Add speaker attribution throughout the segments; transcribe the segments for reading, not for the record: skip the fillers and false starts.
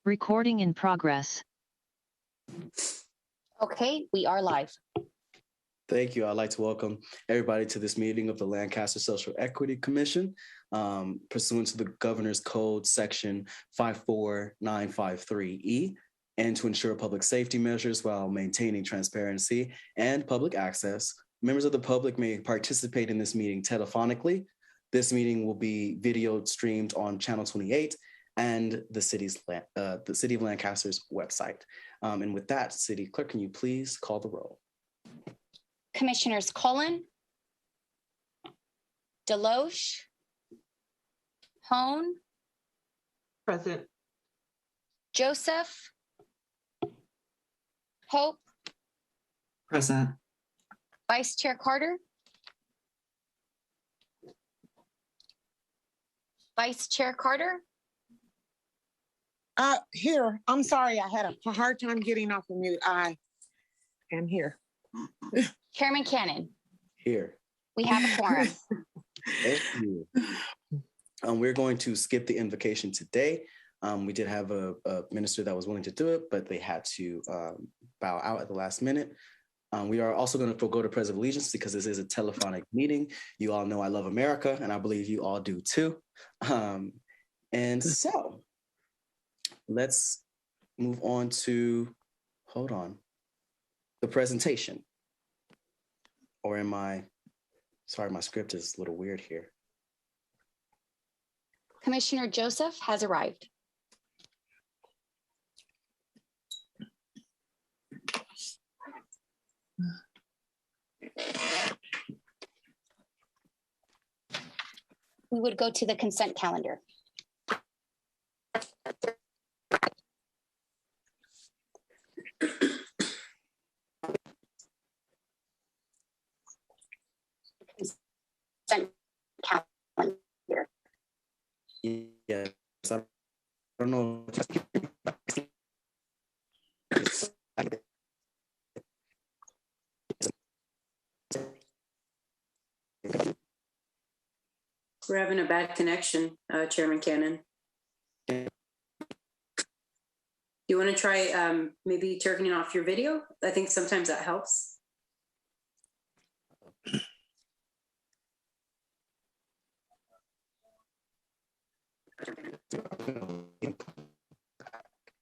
Speaker 1: Recording in progress.
Speaker 2: Okay, we are live.
Speaker 3: Thank you. I'd like to welcome everybody to this meeting of the Lancaster Social Equity Commission, pursuant to the Governor's Code Section 54953E, and to ensure public safety measures while maintaining transparency and public access. Members of the public may participate in this meeting telephonically. This meeting will be video streamed on Channel 28 and the City of Lancaster's website. And with that, City Clerk, can you please call the roll?
Speaker 2: Commissioners Cullen, Deloche, Hone,
Speaker 4: Present.
Speaker 2: Joseph, Pope,
Speaker 4: Present.
Speaker 2: Vice Chair Carter, Vice Chair Carter,
Speaker 5: Here. I'm sorry, I had a hard time getting off of mute. I am here.
Speaker 2: Chairman Cannon.
Speaker 3: Here.
Speaker 2: We have a quorum.
Speaker 3: Thank you. We're going to skip the invocation today. We did have a minister that was willing to do it, but they had to bow out at the last minute. We are also going to forego the Pledge of Allegiance because this is a telephonic meeting. You all know I love America, and I believe you all do too. And so let's move on to, the presentation. Or am I, sorry, my script is a little weird here.
Speaker 2: Commissioner Joseph has arrived. We would go to the consent calendar. Consent calendar.
Speaker 3: Yes, I don't know.
Speaker 6: We're having a bad connection, Chairman Cannon. You want to try maybe turning off your video? I think sometimes that helps.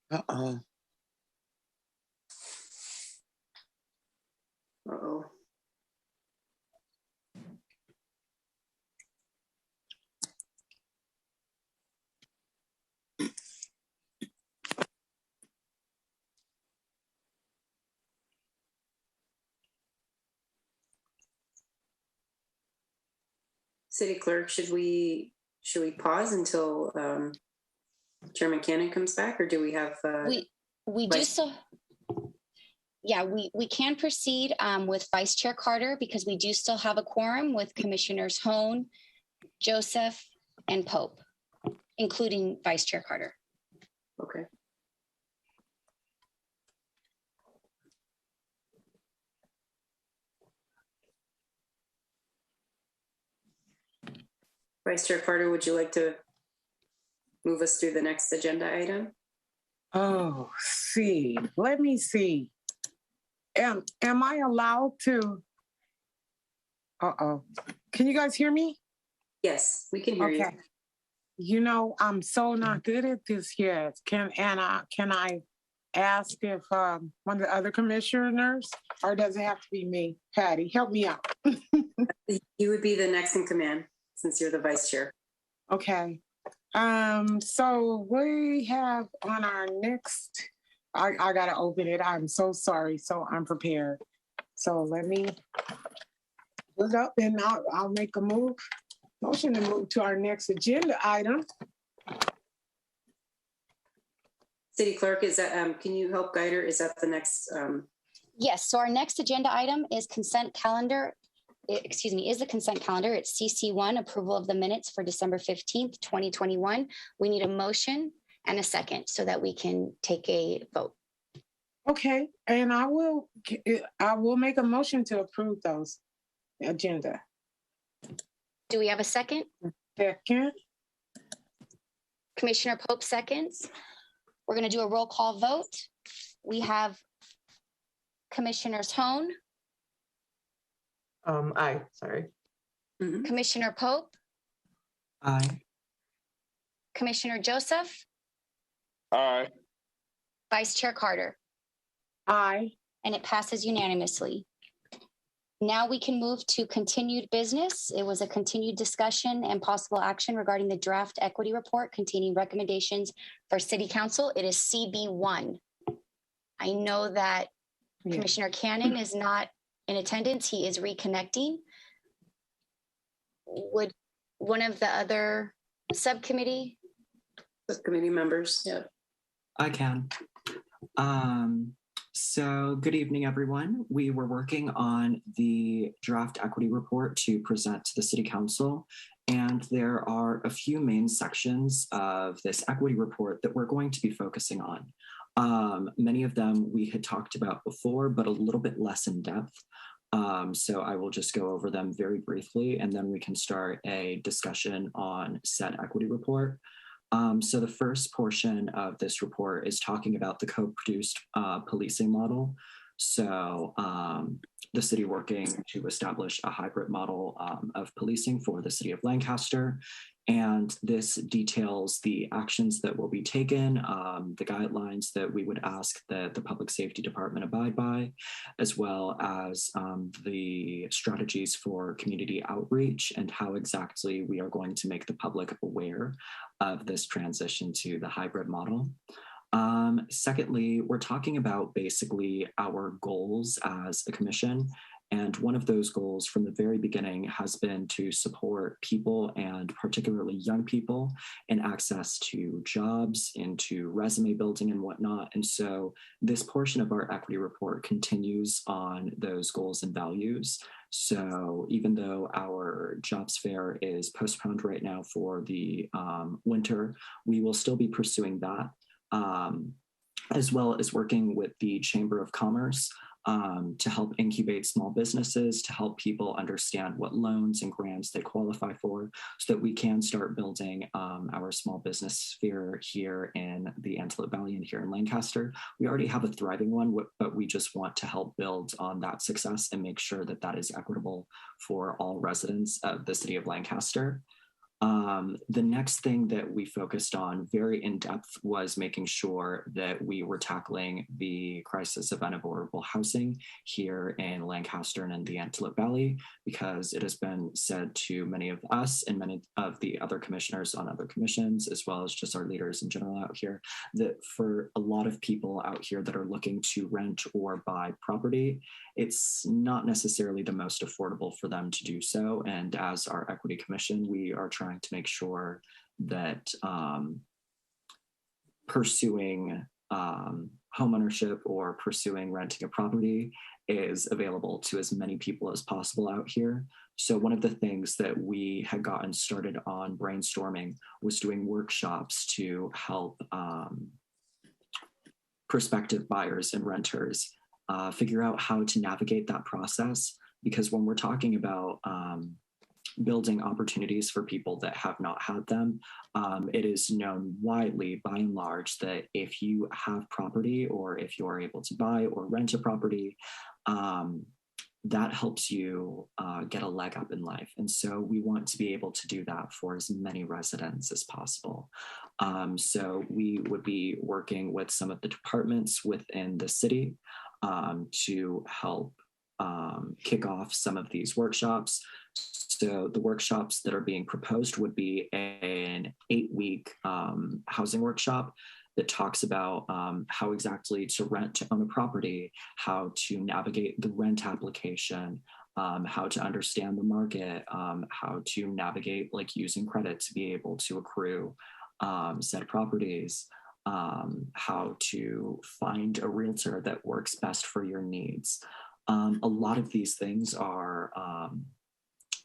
Speaker 5: Uh-oh.
Speaker 6: Uh-oh. City Clerk, should we pause until Chairman Cannon comes back, or do we have?
Speaker 2: We do so. Yeah, we can proceed with Vice Chair Carter because we do still have a quorum with Commissioners Hone, Joseph, and Pope, including Vice Chair Carter.
Speaker 6: Okay. Vice Chair Carter, would you like to move us through the next agenda item?
Speaker 5: Oh, see. Let me see. Am I allowed to? Uh-oh. Can you guys hear me?
Speaker 6: Yes, we can hear you.
Speaker 5: You know, I'm so not good at this yet. Can I ask if one of the other commissioners, or does it have to be me? Patty, help me out.
Speaker 6: You would be the next in command since you're the vice chair.
Speaker 5: Okay. So we have on our next, I gotta open it. I'm so sorry. So unprepared. So let me look up and I'll make a motion to move to our next agenda item.
Speaker 6: City Clerk, is that, can you help guide her? Is that the next?
Speaker 2: Yes, so our next agenda item is consent calendar. Is the consent calendar. It's CC1, approval of the minutes for December 15th, 2021. We need a motion and a second so that we can take a vote.
Speaker 5: Okay, and I will make a motion to approve those agenda.
Speaker 2: Do we have a second?
Speaker 5: Second.
Speaker 2: Commissioner Pope seconds. We're going to do a roll call vote. We have Commissioners Hone,
Speaker 4: Aye, sorry.
Speaker 6: Mhm.
Speaker 2: Commissioner Pope,
Speaker 4: Aye.
Speaker 2: Commissioner Joseph,
Speaker 1: Aye.
Speaker 2: Vice Chair Carter,
Speaker 5: Aye.
Speaker 2: and it passes unanimously. Now we can move to continued business. It was a continued discussion and possible action regarding the draft equity report containing recommendations for City Council. It is CB1. I know that
Speaker 5: Yeah.
Speaker 2: Commissioner Cannon is not in attendance. He is reconnecting. Would one of the other subcommittee?
Speaker 6: Subcommittee members, yeah.
Speaker 4: I can. So good evening, everyone. We were working on the draft equity report to present to the City Council, and there are a few main sections of this equity report that we're going to be focusing on. Many of them we had talked about before, but a little bit less in depth. So I will just go over them very briefly, and then we can start a discussion on said equity report. So the first portion of this report is talking about the co-produced policing model. So the city working to establish a hybrid model of policing for the city of Lancaster. And this details the actions that will be taken, the guidelines that we would ask that the Public Safety Department abide by, as well as the strategies for community outreach and how exactly we are going to make the public aware of this transition to the hybrid model. Secondly, we're talking about basically our goals as a commission. And one of those goals from the very beginning has been to support people, and particularly young people, in access to jobs, into resume building and whatnot. And so this portion of our equity report continues on those goals and values. So even though our jobs fair is postponed right now for the winter, we will still be pursuing that, as well as working with the Chamber of Commerce to help incubate small businesses, to help people understand what loans and grants they qualify for, so that we can start building our small business sphere here in the Antelope Valley and here in Lancaster. We already have a thriving one, but we just want to help build on that success and make sure that that is equitable for all residents of the city of Lancaster. The next thing that we focused on very in depth was making sure that we were tackling the crisis of unavoidable housing here in Lancaster and in the Antelope Valley, because it has been said to many of us and many of the other commissioners on other commissions, as well as just our leaders in general out here, that for a lot of people out here that are looking to rent or buy property, it's not necessarily the most affordable for them to do so. And as our equity commission, we are trying to make sure that pursuing homeownership or pursuing renting a property is available to as many people as possible out here. So one of the things that we had gotten started on brainstorming was doing workshops to help prospective buyers and renters figure out how to navigate that process. Because when we're talking about building opportunities for people that have not had them, it is known widely by and large that if you have property, or if you're able to buy or rent a property, that helps you get a leg up in life. And so we want to be able to do that for as many residents as possible. So we would be working with some of the departments within the city to help kick off some of these workshops. So the workshops that are being proposed would be an 8-week housing workshop that talks about how exactly to rent to own a property, how to navigate the rent application, how to understand the market, how to navigate like using credit to be able to accrue said properties, how to find a realtor that works best for your needs. A lot of these things are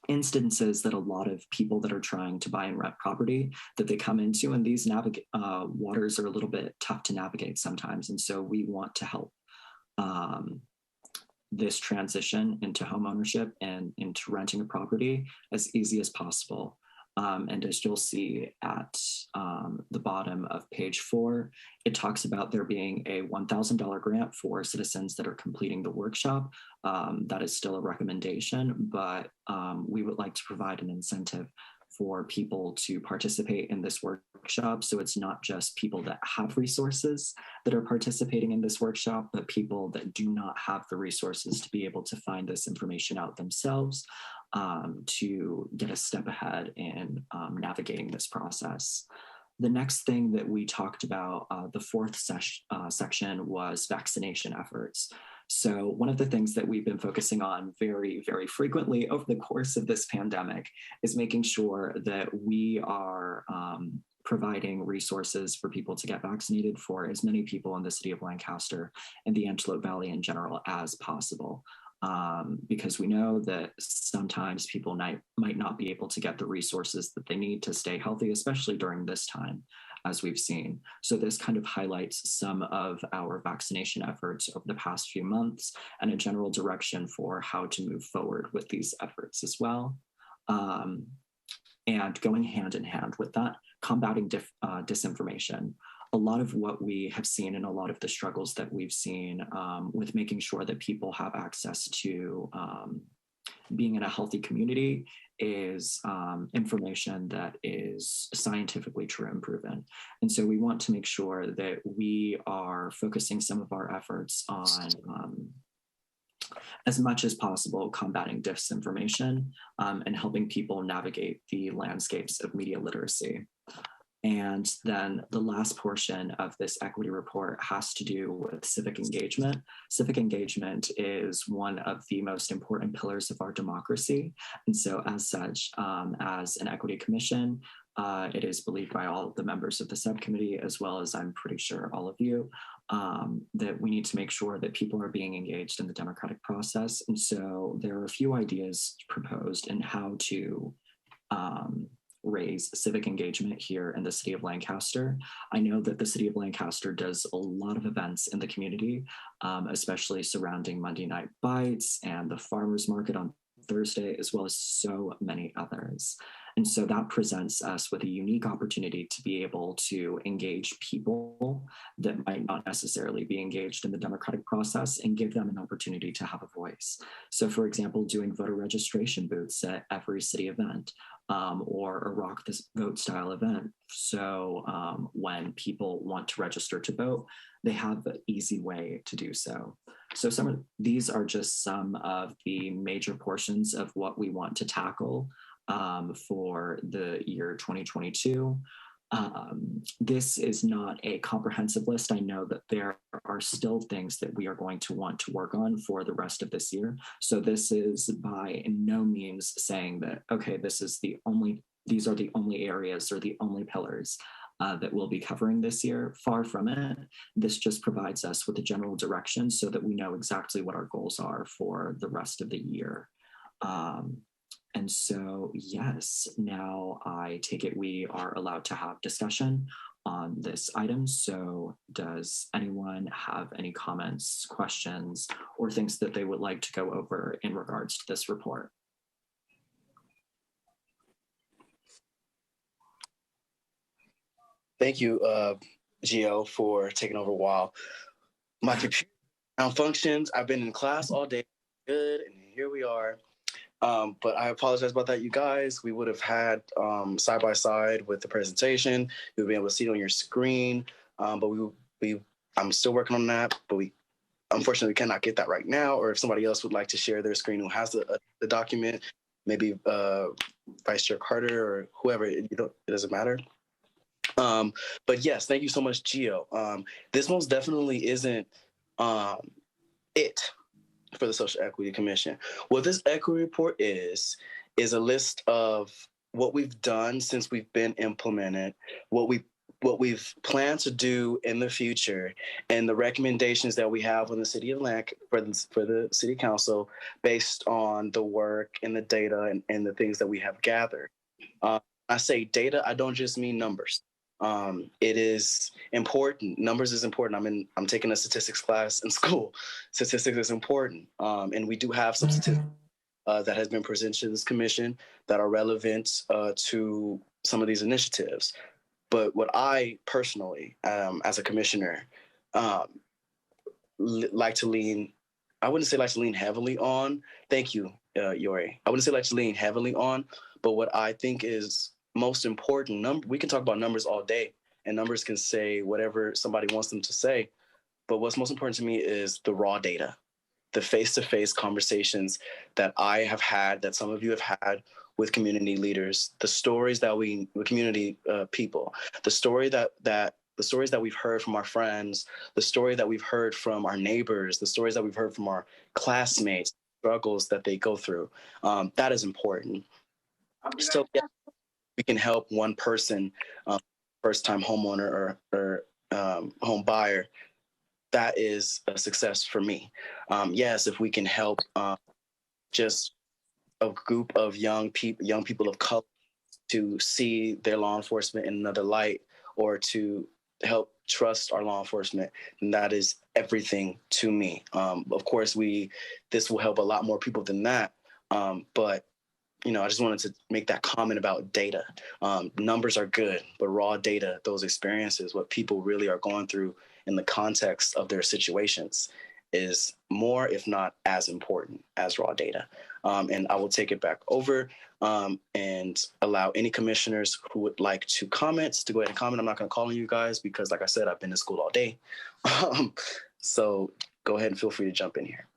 Speaker 4: instances that a lot of people that are trying to buy and rent property that they come into, and these waters are a little bit tough to navigate sometimes. And so we want to help this transition into homeownership and into renting a property as easy as possible. And as you'll see at the bottom of page 4, it talks about there being a $1,000 grant for citizens that are completing the workshop. That is still a recommendation, but we would like to provide an incentive for people to participate in this workshop. So it's not just people that have resources that are participating in this workshop, but people that do not have the resources to be able to find this information out themselves, to get a step ahead in navigating this process. The next thing that we talked about, the fourth section, was vaccination efforts. So one of the things that we've been focusing on very, very frequently over the course of this pandemic is making sure that we are providing resources for people to get vaccinated for as many people in the city of Lancaster and the Antelope Valley in general as possible. Because we know that sometimes people might not be able to get the resources that they need to stay healthy, especially during this time, as we've seen. So this kind of highlights some of our vaccination efforts over the past few months and a general direction for how to move forward with these efforts as well. And going hand in hand with that, combating disinformation. A lot of what we have seen and a lot of the struggles that we've seen with making sure that people have access to being in a healthy community is information that is scientifically true and proven. And so we want to make sure that we are focusing some of our efforts on, as much as possible, combating disinformation and helping people navigate the landscapes of media literacy. And then the last portion of this equity report has to do with civic engagement. Civic engagement is one of the most important pillars of our democracy. And so as such, as an equity commission, it is believed by all of the members of the subcommittee, as well as I'm pretty sure all of you, that we need to make sure that people are being engaged in the democratic process. And so there are a few ideas proposed in how to raise civic engagement here in the city of Lancaster. I know that the city of Lancaster does a lot of events in the community, especially surrounding Monday Night Bites and the farmers market on Thursday, as well as so many others. And so that presents us with a unique opportunity to be able to engage people that might not necessarily be engaged in the democratic process and give them an opportunity to have a voice. So for example, doing voter registration booths at every city event, or a Rock the Vote style event. So when people want to register to vote, they have an easy way to do so. So some of these are just some of the major portions of what we want to tackle for the year 2022. This is not a comprehensive list. I know that there are still things that we are going to want to work on for the rest of this year. So this is by no means saying that, okay, these are the only areas or the only pillars that we'll be covering this year. Far from it. This just provides us with a general direction so that we know exactly what our goals are for the rest of the year. And so, yes, now I take it we are allowed to have discussion on this item. So does anyone have any comments, questions, or things that they would like to go over in regards to this report?
Speaker 3: Thank you, Gio, for taking over while my computer malfunctions. I've been in class all day, good, and here we are. But I apologize about that, you guys. We would have had side by side with the presentation. You'll be able to see it on your screen. But I'm still working on that. But we unfortunately cannot get that right now. Or if somebody else would like to share their screen who has the document, maybe Vice Chair Carter or whoever. It doesn't matter. But yes, thank you so much, Gio. This most definitely isn't it for the Social Equity Commission. What this equity report is a list of what we've done since we've been implemented, what we've planned to do in the future, and the recommendations that we have on the City of for the City Council based on the work and the data and the things that we have gathered. I say data, I don't just mean numbers. It is important. Numbers is important. I'm taking a statistics class in school. Statistics is important. And we do have some statistics that has been presented to this commission that are relevant to some of these initiatives. But what I personally, as a commissioner, like to lean, I wouldn't say like to lean heavily on. Thank you, Yori. I wouldn't say like to lean heavily on, but what I think is most important, we can talk about numbers all day, and numbers can say whatever somebody wants them to say. But what's most important to me is the raw data, the face-to-face conversations that I have had, that some of you have had with community leaders, the stories that with community people, the stories that we've heard from our friends, the story that we've heard from our neighbors, the stories that we've heard from our classmates, struggles that they go through. That is important. So yeah, we can help one person, first-time homeowner or home buyer. That is a success for me. Yes, if we can help just a group of young people of color to see their law enforcement in another light, or to help trust our law enforcement, and that is everything to me. Of course, this will help a lot more people than that. But I just wanted to make that comment about data. Numbers are good, but raw data, those experiences, what people really are going through in the context of their situations, is more, if not as important as raw data. And I will take it back over and allow any commissioners who would like to comment to go ahead and comment. I'm not going to call on you guys because, like I said, I've been in school all day. So go ahead and feel free to jump in here.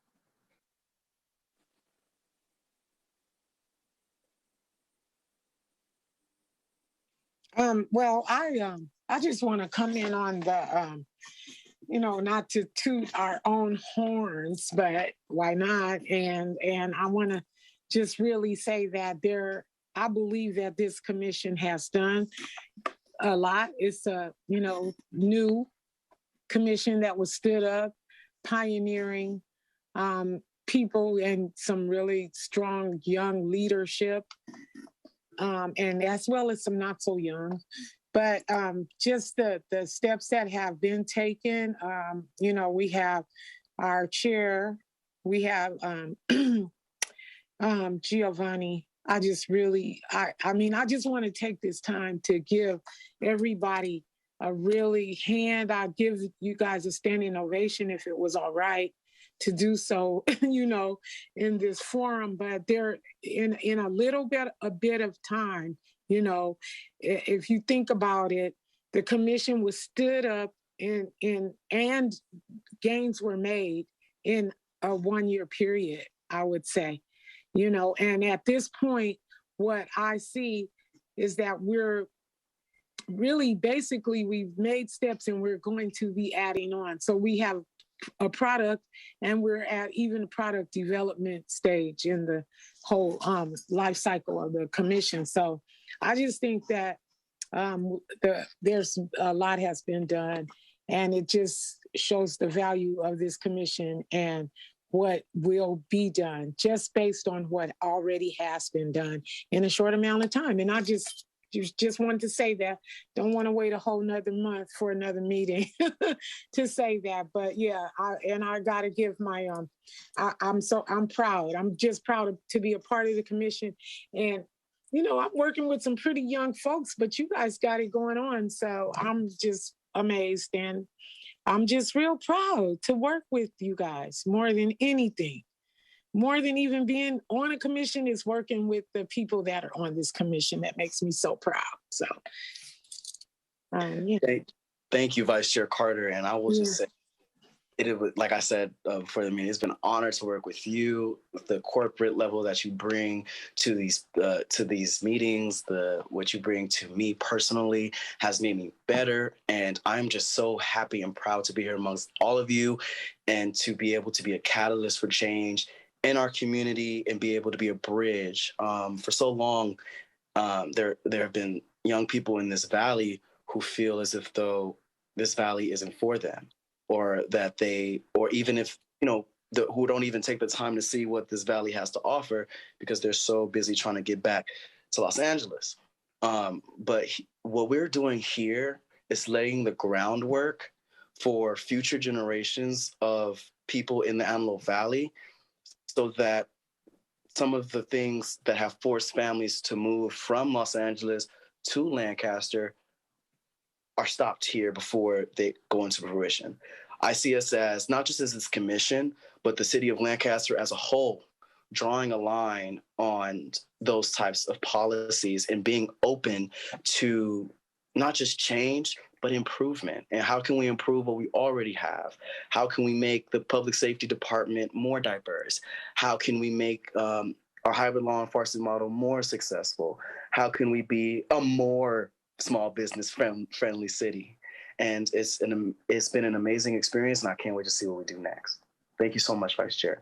Speaker 5: Well, I just want to come in on the not to toot our own horns, but why not? And I want to just really say that I believe that this commission has done a lot. It's a new commission that was stood up, pioneering people and some really strong young leadership. And as well as some not so young, but just the steps that have been taken. We have our chair, we have Giovanni. I just want to take this time to give everybody a really hand. I'd give you guys a standing ovation if it was all right to do so, in this forum. But there, in a bit of time, if you think about it, the commission was stood up and gains were made in a 1-year period, I would say, and at this point, what I see is that we're really basically we've made steps and we're going to be adding on. So we have a product, and we're at even product development stage in the whole life cycle of the commission. So I just think that there's a lot has been done, and it just shows the value of this commission and what will be done just based on what already has been done in a short amount of time. And I just wanted to say that. Don't want to wait a whole nother month for another meeting to say that. But yeah, I got to give my, I'm proud. I'm just proud to be a part of the commission. And, I'm working with some pretty young folks, but you guys got it going on. So I'm just amazed. And I'm just real proud to work with you guys more than anything. More than even being on a commission, is working with the people that are on this commission that makes me so proud. So, yeah.
Speaker 3: Thank you, Vice Chair Carter. And I will just say, it was, like I said before the meeting, it's been an honor to work with you, with the corporate level that you bring to these meetings. What you bring to me personally has made me better, and I'm just so happy and proud to be here amongst all of you, and to be able to be a catalyst for change in our community and be able to be a bridge. For so long, there have been young people in this valley who feel as if though this valley isn't for them, or even if, who don't even take the time to see what this valley has to offer because they're so busy trying to get back to Los Angeles. What we're doing here is laying the groundwork for future generations of people in the Antelope Valley, so that some of the things that have forced families to move from Los Angeles to Lancaster are stopped here before they go into fruition. I see us as not just as this commission, but the city of Lancaster as a whole, drawing a line on those types of policies and being open to not just change, but improvement. And how can we improve what we already have? How can we make the public safety department more diverse? How can we make our hybrid law enforcement model more successful? How can we be a more small business friendly city? And it's been an amazing experience, and I can't wait to see what we do next. Thank you so much, Vice Chair.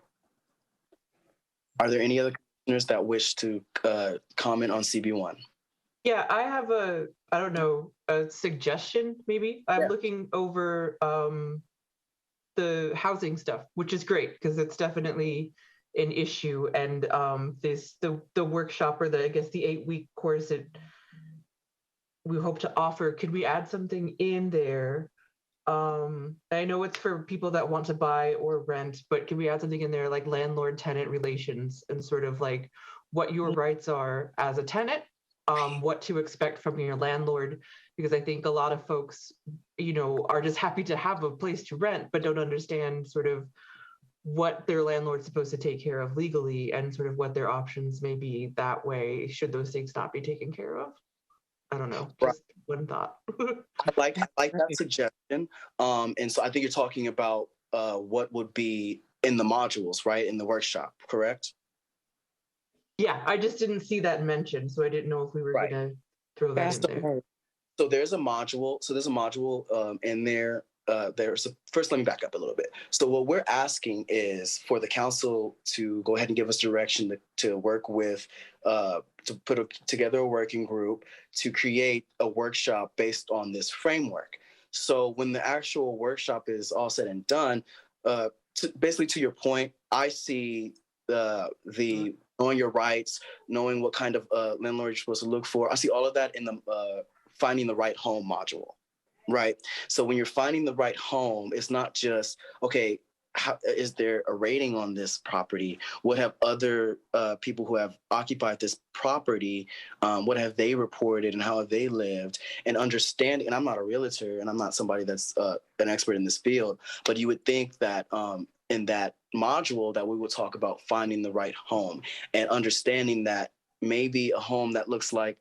Speaker 3: Are there any other commissioners that wish to comment on CB1?
Speaker 1: Yeah, I have a suggestion maybe. I'm looking over the housing stuff, which is great because it's definitely an issue. And the workshop, or the 8-week course that we hope to offer, could we add something in there? I know it's for people that want to buy or rent, but can we add something in there like landlord-tenant relations and sort of like what your rights are as a tenant, what to expect from your landlord? Because I think a lot of folks, are just happy to have a place to rent, but don't understand sort of what their landlord's supposed to take care of legally and sort of what their options may be that way, should those things not be taken care of. I don't know, just one thought.
Speaker 3: I like that suggestion. And so I think you're talking about what would be in the modules, right? In the workshop, correct?
Speaker 1: Yeah, I just didn't see that mentioned, so I didn't know if we were going to throw that in there.
Speaker 3: So there's a module. So there's a module in there. First, let me back up a little bit. So what we're asking is for the council to go ahead and give us direction to work with, to put together a working group to create a workshop based on this framework. So when the actual workshop is all said and done, basically to your point, I see the knowing your rights, knowing what kind of landlord you're supposed to look for. I see all of that in the finding the right home module. Right. So when you're finding the right home, it's not just, okay, is there a rating on this property? What have other people who have occupied this property, what have they reported and how have they lived? And understanding, and I'm not a realtor and I'm not somebody that's an expert in this field, but you would think that in that module that we will talk about finding the right home and understanding that maybe a home that looks like,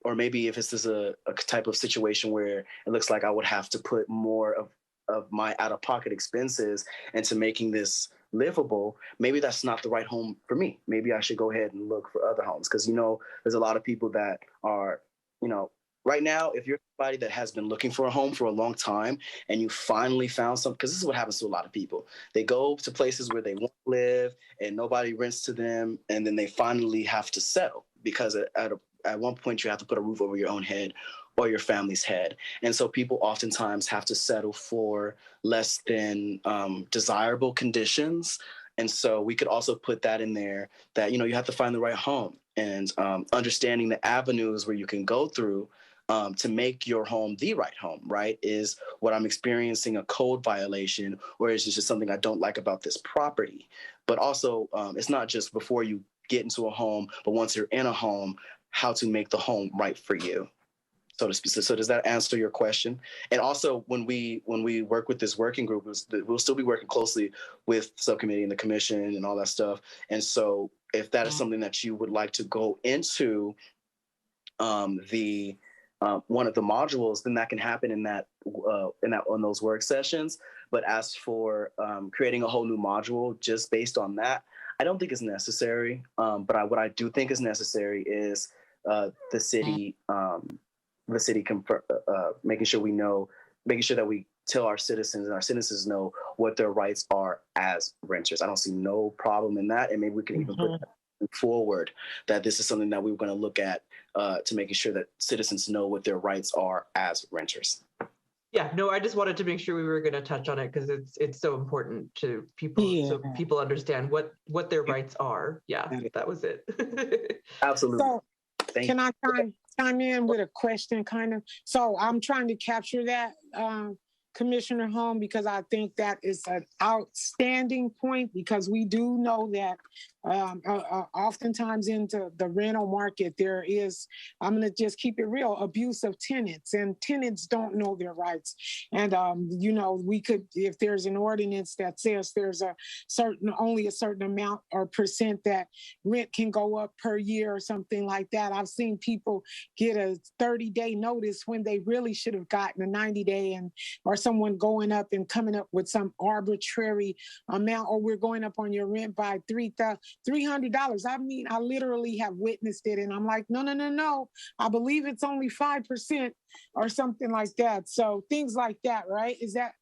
Speaker 3: or maybe if this is a type of situation where it looks like I would have to put more of my out-of-pocket expenses into making this livable, maybe that's not the right home for me. Maybe I should go ahead and look for other homes. Because, there's a lot of people that are, right now, if you're somebody that has been looking for a home for a long time and you finally found something, because this is what happens to a lot of people. They go to places where they want to live and nobody rents to them. And then they finally have to settle because at one point you have to put a roof over your own head or your family's head. And so people oftentimes have to settle for less than desirable conditions. And so we could also put that in there that, you have to find the right home and understanding the avenues where you can go through to make your home the right home, right? Is what I'm experiencing a code violation, or is it just something I don't like about this property? But also, it's not just before you get into a home, but once you're in a home, how to make the home right for you, so to speak. So does that answer your question? And also, when we work with this working group, we'll still be working closely with the subcommittee and the commission and all that stuff. And so if that is something that you would like to go into one of the modules, then that can happen on those work sessions. But as for creating a whole new module just based on that, I don't think it's necessary. But what I do think is necessary is the city making sure that we tell our citizens and our citizens know what their rights are as renters. I don't see no problem in that, and maybe we can even put that forward that this is something that we were going to look at to making sure that citizens know what their rights are as renters.
Speaker 1: Yeah, no, I just wanted to make sure we were going to touch on it because it's so important to people, so people understand what their rights are. Yeah, that was it.
Speaker 3: Absolutely.
Speaker 5: So Can I chime in with a question, kind of? So I'm trying to capture that, Commissioner Holm, because I think that is an outstanding point, because we do know that oftentimes into the rental market, there is, I'm going to just keep it real, abuse of tenants, and tenants don't know their rights. And, we could, if there's an ordinance that says there's only a certain amount or percent that rent can go up per year or something like that. I've seen people get a 30-day notice when they really should have gotten a 90-day, or someone going up and coming up with some arbitrary amount, or we're going up on your rent by $300. I mean, I literally have witnessed it, and I'm like, no. I believe it's only 5% or something like that. So things like that, right? Is that,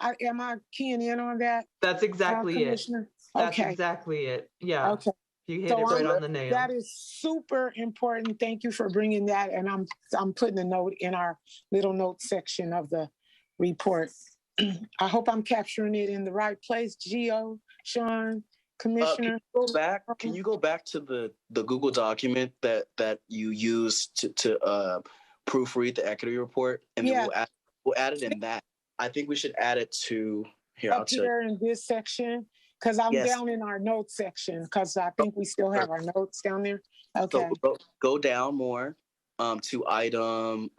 Speaker 5: am I keying in on that?
Speaker 1: That's exactly it.
Speaker 5: Commissioner?
Speaker 1: That's
Speaker 5: Okay.
Speaker 1: exactly it. Yeah.
Speaker 5: Okay.
Speaker 1: You hit it right on the nail.
Speaker 5: That is super important. Thank you for bringing that. And I'm putting a note in our little note section of the report. I hope I'm capturing it in the right place. Gio, Sean, Commissioner.
Speaker 3: Can you go back to the Google document that you used to proofread the equity report, and then we'll add it in that. I think we should add it to here.
Speaker 5: Up here in this section, because I'm down in our notes section, because I think we still have our notes down there. Okay.
Speaker 3: So go down more to item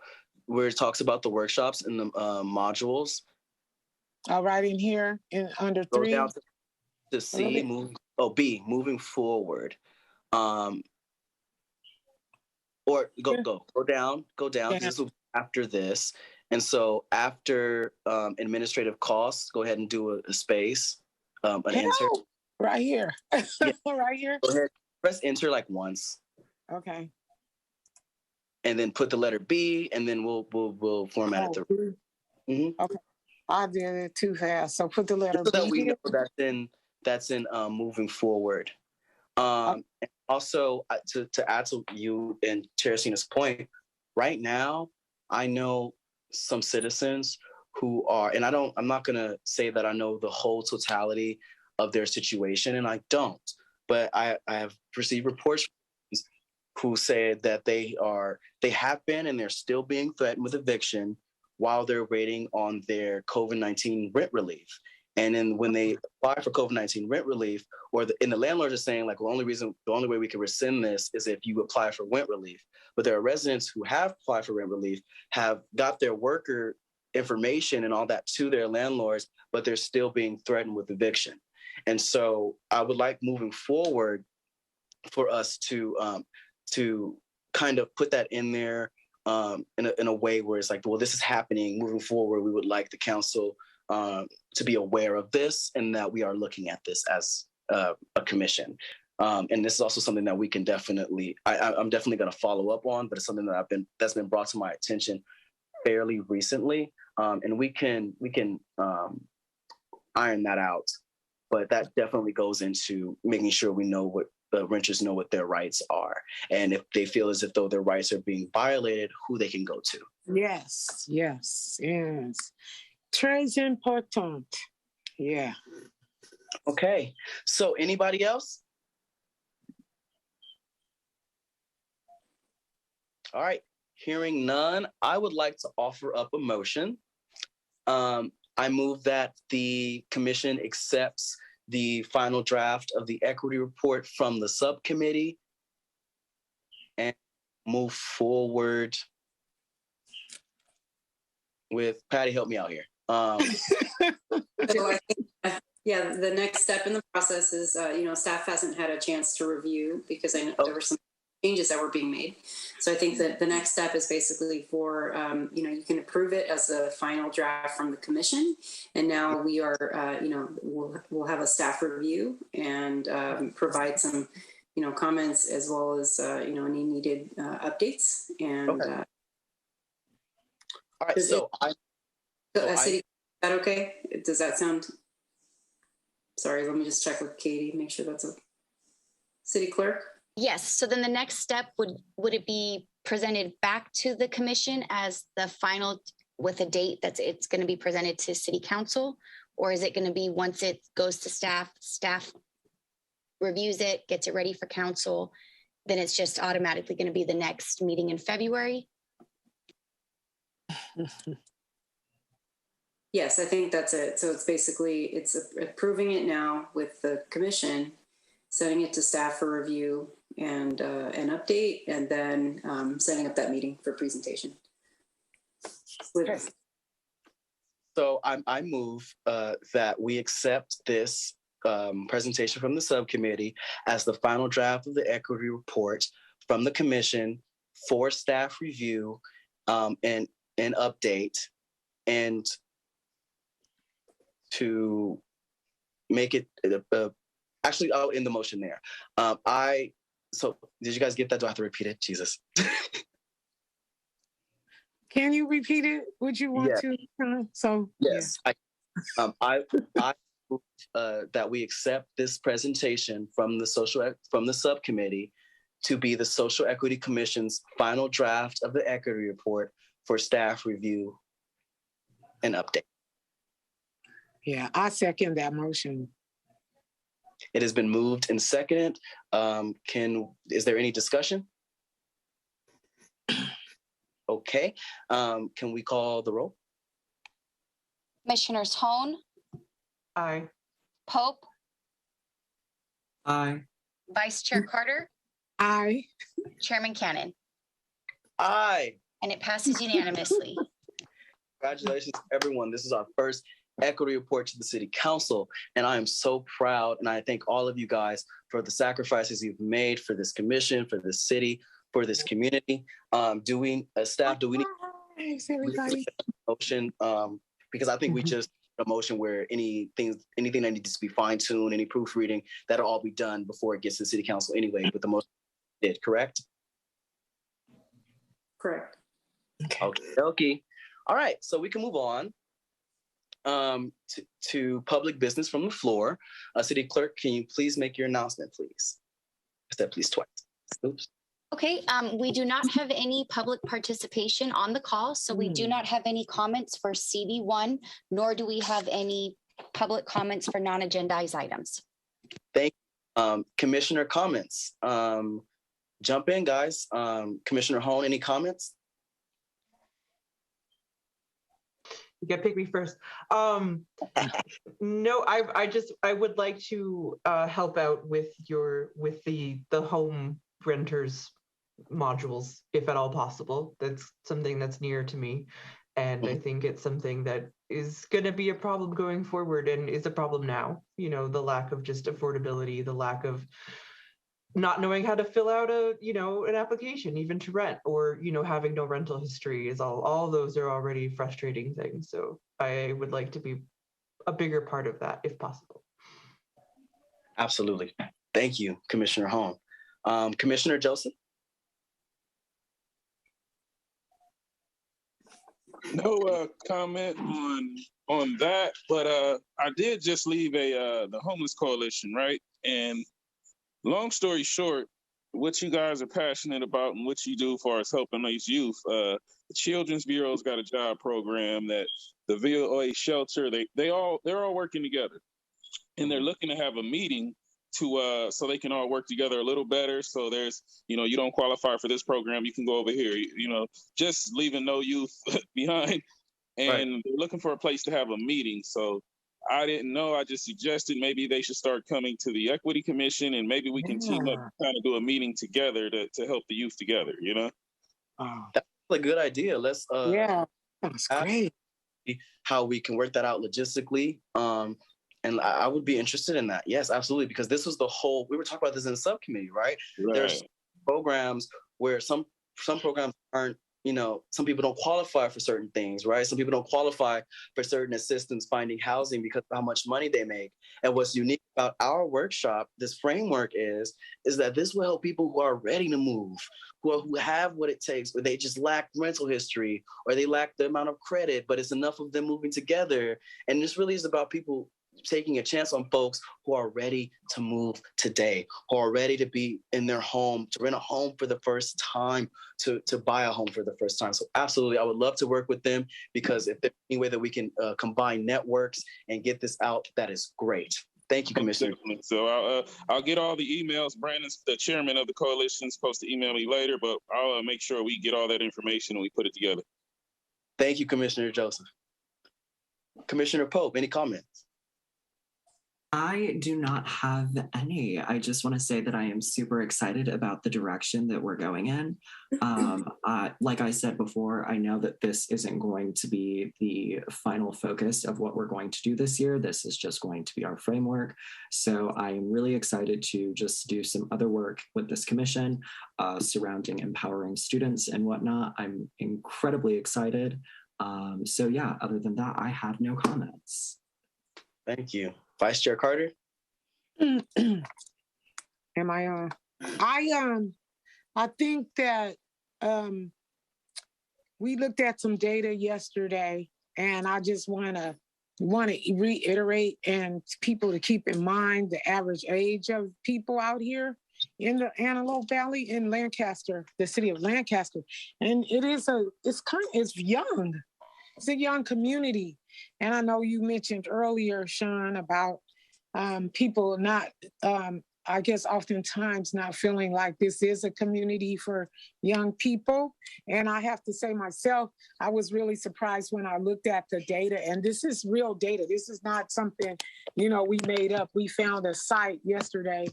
Speaker 3: where it talks about the workshops and the modules.
Speaker 5: All right, in here, under 3.
Speaker 3: Go down to C, B, moving forward. Or go down.
Speaker 5: Yeah.
Speaker 3: This will be after this. And so after administrative costs, go ahead and do a space, an enter.
Speaker 5: Right here.
Speaker 3: Yeah.
Speaker 5: Right here.
Speaker 3: Go ahead, press enter like once.
Speaker 5: Okay.
Speaker 3: And then put the letter B, and then we'll format it. Mm-hmm.
Speaker 5: Okay. I did it too fast. So put the letter
Speaker 3: so
Speaker 5: B.
Speaker 3: That we know that's in moving forward. And also to add to you and Teresina's point, right now I know some citizens who are, and I'm not gonna say that I know the whole totality of their situation, and I don't, but I have received reports who said that they have been and they're still being threatened with eviction while they're waiting on their COVID-19 rent relief. And then when they apply for COVID-19 rent relief, and the landlords are saying, like, the only way we can rescind this is if you apply for rent relief. But there are residents who have applied for rent relief, have got their worker information and all that to their landlords, but they're still being threatened with eviction. And so I would like, moving forward, for us to kind of put that in there in a way where it's like, well, this is happening. Moving forward, we would like the council to be aware of this, and that we are looking at this as a commission. And this is also something that we can definitely, I'm definitely going to follow up on, but it's something that's been brought to my attention fairly recently, and we can iron that out. But that definitely goes into making sure we know what the renters know what their rights are, and if they feel as if though their rights are being violated, who they can go to.
Speaker 5: Yes. Très important. Yeah.
Speaker 3: Okay. So anybody else? All right. Hearing none, I would like to offer up a motion. I move that the commission accepts the final draft of the equity report from the subcommittee and move forward with, Patty, help me out here.
Speaker 6: So I think, the next step in the process is, staff hasn't had a chance to review, because I know there were some changes that were being made. So I think that the next step is basically for, you can approve it as a final draft from the commission. And now we are, we'll have a staff review and provide some, comments, as well as, any needed updates. And
Speaker 3: all right,
Speaker 6: City, is that okay? Does that sound? Sorry, let me just check with Katie, make sure that's a city clerk.
Speaker 2: Yes. So then the next step would it be presented back to the commission as the final, with a date that it's going to be presented to city council, or is it going to be once it goes to staff reviews it, gets it ready for council, then it's just automatically going to be the next meeting in February.
Speaker 6: Yes, I think that's it. So it's basically, it's approving it now with the commission, sending it to staff for review and an update, and then setting up that meeting for presentation.
Speaker 3: So I move that we accept this presentation from the subcommittee as the final draft of the equity report from the commission for staff review and update, and to make it actually, I'll end the motion there. So did you guys get that? Do I have to repeat it? Jesus.
Speaker 5: Can you repeat it? Would you want to? So
Speaker 3: yes, yeah. I move that we accept this presentation from the subcommittee to be the Social Equity Commission's final draft of the equity report for staff review and update.
Speaker 5: Yeah, I second that motion.
Speaker 3: It has been moved and seconded. Is there any discussion? Okay. Can we call the roll?
Speaker 2: Commissioners Hone,
Speaker 1: Aye.
Speaker 2: Pope,
Speaker 4: Aye.
Speaker 2: Vice Chair Carter,
Speaker 5: Aye.
Speaker 2: Chairman Cannon.
Speaker 3: Aye.
Speaker 2: And it passes unanimously.
Speaker 3: Congratulations, everyone. This is our first equity report to the City Council, and I am so proud, and I thank all of you guys for the sacrifices you've made for this commission, for this city, for this community. Do we need a motion? Because I think we just a motion where anything that needs to be fine-tuned, any proofreading, that'll all be done before it gets to the City Council anyway, but the motion did, correct?
Speaker 6: Correct.
Speaker 3: Okay. All right, so we can move on to public business from the floor. City Clerk, can you please make your announcement, please? I said please twice. Oops.
Speaker 2: Okay, we do not have any public participation on the call, so we do not have any comments for CB1, nor do we have any public comments for non-agendized items.
Speaker 3: Thank you. Commissioner comments. Jump in, guys. Commissioner Hone, any comments?
Speaker 1: You gotta pick me first. No, I would like to help out with the home renters modules, if at all possible. That's something that's near to me, and I think it's something that is going to be a problem going forward, and is a problem now. You know, the lack of just affordability, the lack of not knowing how to fill out an application even to rent, or having no rental history, is all those are already frustrating things. So I would like to be a bigger part of that if possible.
Speaker 3: Absolutely. Thank you, Commissioner Hone. Commissioner Joseph?
Speaker 7: No comment on that, but I did just leave the Homeless Coalition, right? And long story short, what you guys are passionate about and what you do as far as helping these youth, the Children's Bureau's got a job program, that the VOA shelter, they're all working together, and they're looking to have a meeting to so they can all work together a little better. So there's, you don't qualify for this program, you can go over here, just leaving no youth behind. And right. They're looking for a place to have a meeting. So I didn't know, I just suggested maybe they should start coming to the Equity Commission, and maybe we can team up and kind of do a meeting together to help the youth together,
Speaker 3: That's a good idea. Let's
Speaker 5: that's great.
Speaker 3: How we can work that out logistically. And I would be interested in that. Yes, absolutely. Because this was we were talking about this in the subcommittee, right? There's programs where some programs aren't, some people don't qualify for certain things, right? Some people don't qualify for certain assistance finding housing because of how much money they make. And what's unique about our workshop, this framework is that this will help people who are ready to move, who have what it takes, but they just lack rental history, or they lack the amount of credit, but it's enough of them moving together. And this really is about people taking a chance on folks who are ready to move today, who are ready to be in their home, to rent a home for the first time, to buy a home for the first time. So absolutely, I would love to work with them, because if there's any way that we can combine networks and get this out, that is great. Thank you, Commissioner.
Speaker 7: Definitely. So I'll get all the emails. Brandon's the chairman of the coalition, is supposed to email me later, but I'll make sure we get all that information and we put it together.
Speaker 3: Thank you, Commissioner Joseph. Commissioner Pope, any comments?
Speaker 4: I do not have any. I just want to say that I am super excited about the direction that we're going in. Like I said before, I know that this isn't going to be the final focus of what we're going to do this year. This is just going to be our framework. So I'm really excited to just do some other work with this commission surrounding empowering students and whatnot. I'm incredibly excited. So yeah, other than that, I have no comments.
Speaker 3: Thank you. Vice Chair Carter?
Speaker 5: Am I on? I think that we looked at some data yesterday, and I just want to reiterate and people to keep in mind the average age of people out here in the Antelope Valley in Lancaster, the city of Lancaster, and it's young. It's a young community. And I know you mentioned earlier, Sean, about people not, I guess oftentimes not feeling like this is a community for young people. And I have to say myself, I was really surprised when I looked at the data, and this is real data. This is not something, we made up. We found a site yesterday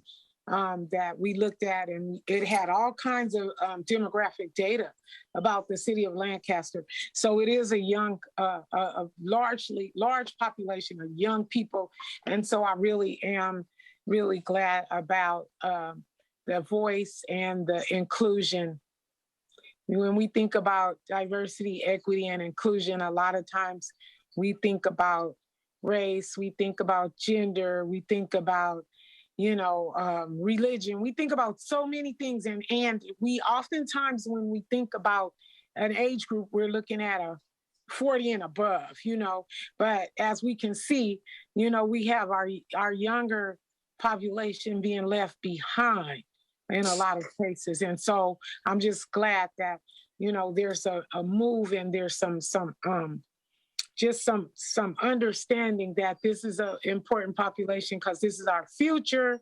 Speaker 5: that we looked at, and it had all kinds of demographic data about the city of Lancaster. So it is a young, a large population of young people. And so I really am really glad about the voice and the inclusion. When we think about diversity, equity, and inclusion, a lot of times we think about race, we think about gender, we think about religion. We think about so many things. And we oftentimes, when we think about an age group, we're looking at a 40 and above, but as we can see, we have our younger population being left behind in a lot of cases. And so I'm just glad that, there's a move, and there's some understanding that this is an important population because this is our future.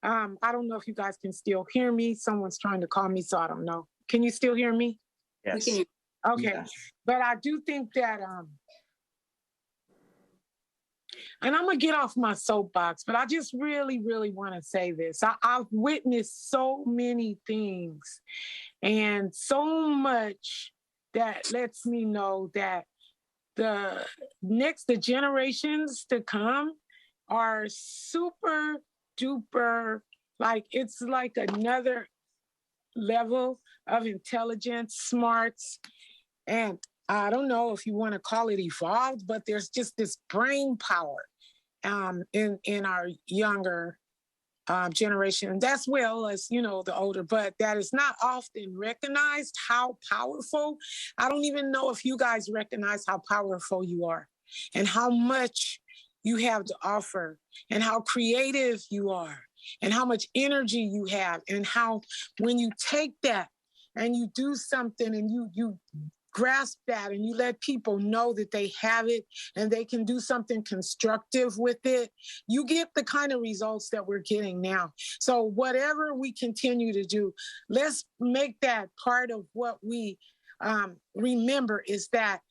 Speaker 5: I don't know if you guys can still hear me. Someone's trying to call me, so I don't know. Can you still hear me?
Speaker 3: Yes.
Speaker 6: We can hear.
Speaker 5: Okay. Yes. But I do think that, and I'm going to get off my soapbox, but I just really, really want to say this. I've witnessed so many things and so much that lets me know that the generations to come are super duper, it's like another level of intelligence, smarts, and I don't know if you want to call it evolved, but there's just this brain power in our younger generation, as well as, the older, but that is not often recognized how powerful. I don't even know if you guys recognize how powerful you are and how much you have to offer and how creative you are and how much energy you have, and how when you take that and you do something and you grasp that and you let people know that they have it and they can do something constructive with it, you get the kind of results that we're getting now. So whatever we continue to do, let's make that part of what we remember, is that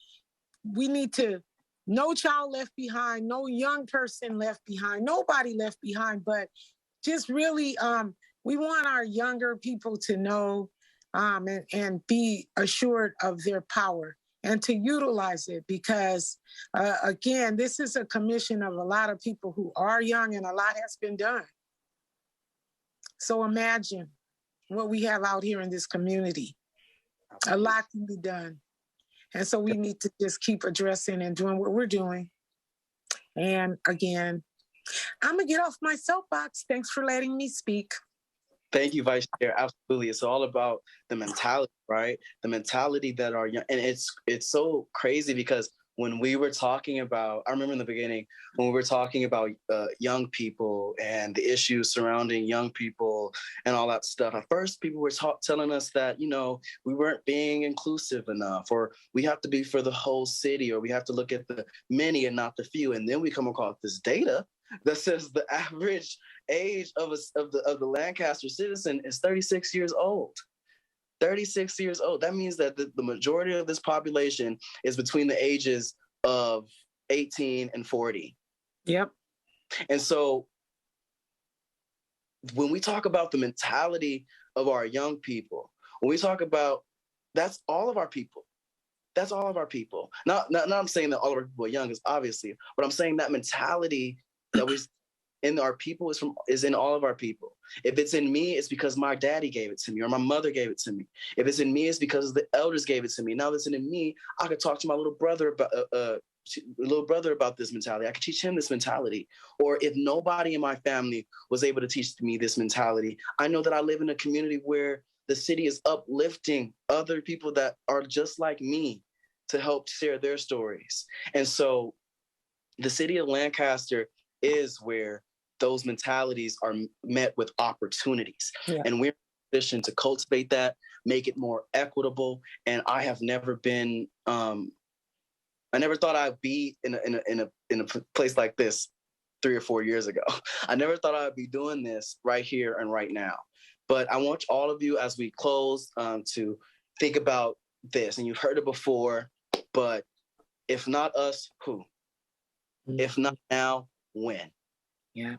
Speaker 5: we need to, no child left behind, no young person left behind, nobody left behind, but just really, we want our younger people to know and be assured of their power and to utilize it, because again, this is a commission of a lot of people who are young, and a lot has been done. So imagine what we have out here in this community. A lot can be done. And so we need to just keep addressing and doing what we're doing. And again, I'm gonna get off my soapbox. Thanks for letting me speak.
Speaker 3: Thank you, Vice Chair. Absolutely. It's all about the mentality, right? The mentality that are young. And it's so crazy because when we were talking about, I remember in the beginning, when we were talking about young people and the issues surrounding young people and all that stuff, at first people were telling us that, we weren't being inclusive enough, or we have to be for the whole city, or we have to look at the many and not the few. And then we come across this data that says the average age of the Lancaster citizen is 36 years old. 36 years old. That means that the majority of this population is between the ages of 18 and 40.
Speaker 5: Yep.
Speaker 3: And so when we talk about the mentality of our young people, when we talk about, that's all of our people. That's all of our people. Not I'm saying that all of our people are young, is obviously, but I'm saying that mentality that we in our people is in all of our people. If it's in me, it's because my daddy gave it to me or my mother gave it to me. If it's in me, it's because the elders gave it to me. Now that's in me, I could talk to my little brother about this mentality. I could teach him this mentality. Or if nobody in my family was able to teach me this mentality, I know that I live in a community where the city is uplifting other people that are just like me to help share their stories. And so the city of Lancaster is where those mentalities are met with opportunities. Yeah. And we're in a position to cultivate that, make it more equitable. And I have never been, I never thought I'd be in a place like this 3 or 4 years ago. I never thought I'd be doing this right here and right now. But I want all of you, as we close, to think about this. And you've heard it before, but if not us, who? Mm-hmm. If not now, when?
Speaker 5: Yeah.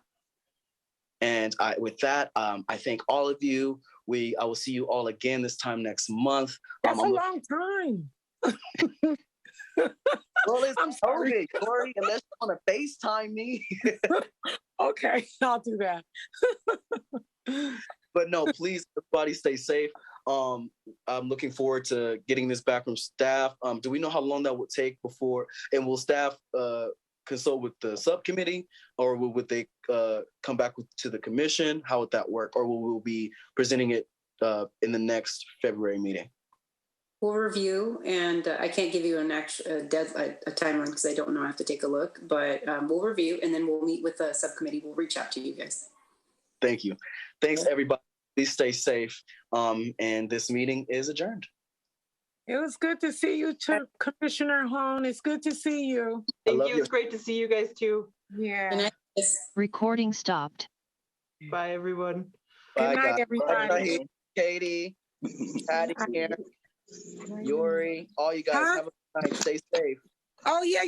Speaker 3: And with that, I thank all of you. I will see you all again this time next month.
Speaker 5: That's a long time.
Speaker 3: Well, it's COVID, Corey, unless you want to FaceTime me.
Speaker 5: Okay, I'll do that.
Speaker 3: But no, please, everybody stay safe. I'm looking forward to getting this back from staff. Do we know how long that would take before, and will staff consult with the subcommittee, or would they come back to the commission? How would that work? Or will we be presenting it in the next February meeting?
Speaker 6: We'll review, and I can't give you an actual deadline, a timeline, because I don't know. I have to take a look, but we'll review, and then we'll meet with the subcommittee. We'll reach out to you guys.
Speaker 3: Thank you. Thanks, everybody. Please stay safe. And this meeting is adjourned.
Speaker 5: It was good to see you, Commissioner Hone. It's good to see you.
Speaker 1: Thank you. It's great to see you guys too.
Speaker 5: Yeah.
Speaker 8: Recording stopped.
Speaker 1: Bye, everyone.
Speaker 3: Bye,
Speaker 5: Good night,
Speaker 3: guys.
Speaker 5: everybody.
Speaker 3: Bye, Katie, Patty, Yuri, all you guys. Have a good night. Stay safe.
Speaker 5: Oh, yeah.